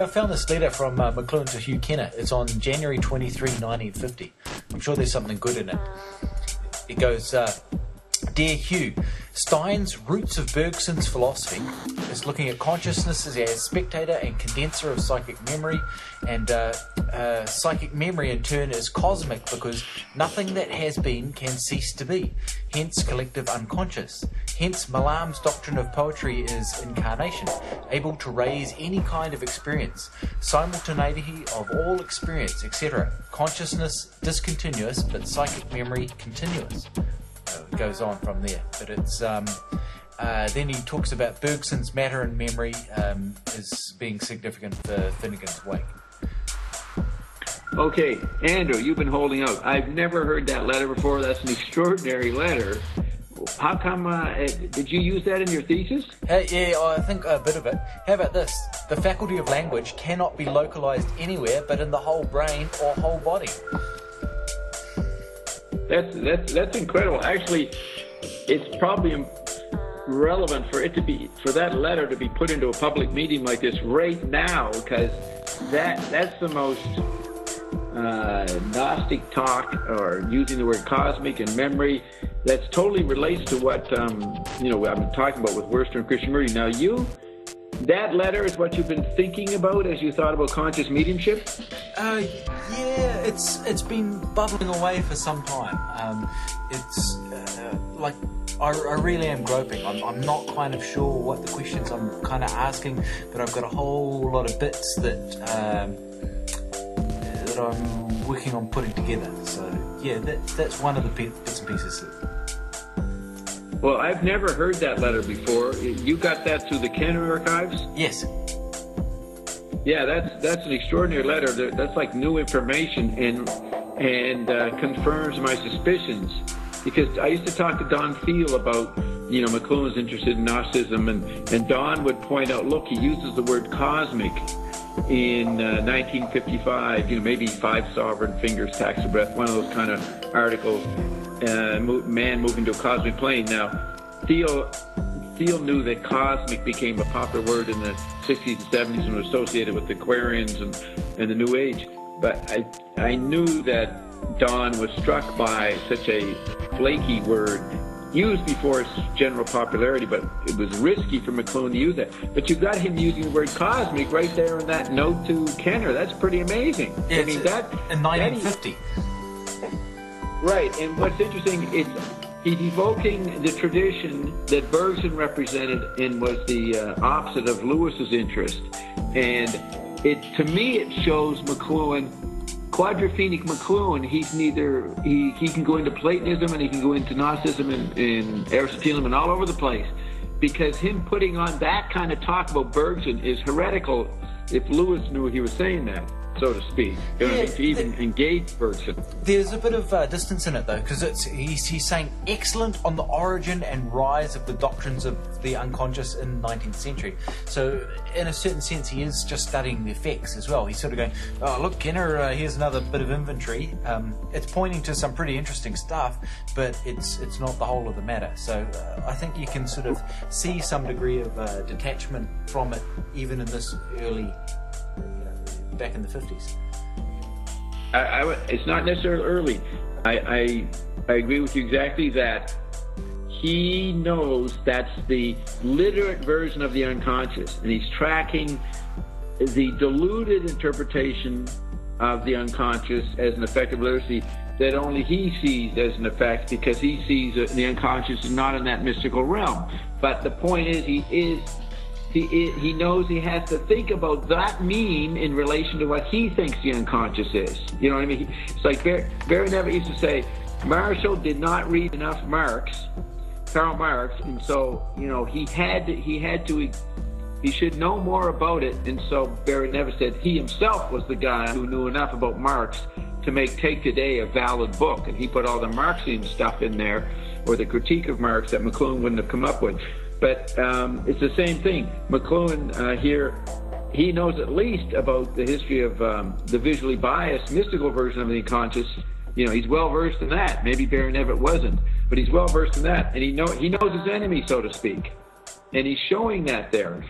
I found this letter from McLuhan to Hugh Kenner. It's on January 23, 1950. I'm sure there's something good in it. It goes, Dear Hugh, Stein's Roots of Bergson's philosophy is looking at consciousness as a spectator and condenser of psychic memory, and psychic memory in turn is cosmic because nothing that has been can cease to be, hence collective unconscious. Hence Malam's doctrine of poetry is incarnation, able to raise any kind of experience, simultaneity of all experience, etc. Consciousness discontinuous, but psychic memory continuous. It goes on from there, but it's then he talks about Bergson's matter and memory as being significant for Finnegan's Wake. Okay, Andrew, you've been holding out. I've never heard that letter before. That's an extraordinary letter. How come, did you use that in your thesis? Yeah, I think a bit of it. How about this? The faculty of language cannot be localized anywhere but in the whole brain or whole body. That's incredible. Actually, it's probably relevant for that letter to be put into a public meeting like this right now, because that's the most Gnostic talk, or using the word cosmic and memory, that's totally relates to what I've been talking about with Worcester and Krishnamurti. Now, that letter is what you've been thinking about as you thought about conscious mediumship? Yeah, it's been bubbling away for some time. I really am groping. I'm not kind of sure what the questions I'm kind of asking, but I've got a whole lot of bits that I'm working on putting together. So yeah, that's one of the bits and pieces. Well, I've never heard that letter before. You got that through the Kenner archives? Yes. Yeah, that's an extraordinary letter. That's like new information and confirms my suspicions. Because I used to talk to Don Thiel about, McLuhan's interested in Gnosticism, and Don would point out, look, he uses the word cosmic in 1955, maybe 5 sovereign fingers, tax of breath, one of those kind of articles, man moving to a cosmic plane. Now, Thiel knew that cosmic became a popular word in the 60s and 70s and was associated with the Aquarians and the New Age. But I knew that Don was struck by such a flaky word used before its general popularity, but it was risky for McLuhan to use that. But you got him using the word cosmic right there in that note to Kenner. That's pretty amazing. Yeah, in 1950. Right, and what's interesting is he's evoking the tradition that Bergson represented and was the opposite of Lewis's interest. And to me, it shows McLuhan, quadrophenic McLuhan. He's he can go into Platonism and he can go into Gnosticism and Aristotelian and all over the place, because him putting on that kind of talk about Bergson is heretical if Lewis knew he was saying that, so to speak, to even engage Bergson. There's a bit of distance in it, though, because he's saying excellent on the origin and rise of the doctrines of the unconscious in the 19th century. So, in a certain sense, he is just studying the effects as well. He's sort of going, oh, look, Kenner, here's another bit of inventory. It's pointing to some pretty interesting stuff, but it's not the whole of the matter. So, I think you can sort of see some degree of detachment from it, even in this early, back in the 50s. It's not necessarily early. I agree with you exactly that he knows that's the literate version of the unconscious, and he's tracking the diluted interpretation of the unconscious as an effect of literacy that only he sees as an effect, because he sees the unconscious is not in that mystical realm. But the point is, he knows he has to think about that mean in relation to what he thinks the unconscious is. You know what I mean? It's like Barry Nevitt used to say, Marshall did not read enough Karl Marx, and so he should know more about it. And so Barry Nevitt said he himself was the guy who knew enough about Marx to make Take Today a valid book, and he put all the Marxian stuff in there, or the critique of Marx that McLuhan wouldn't have come up with. But it's the same thing. McLuhan here, he knows at least about the history of the visually biased mystical version of the unconscious. He's well versed in that. Maybe Barry Nevitt wasn't, but he's well versed in that, and he knows his enemy, so to speak, and he's showing that there.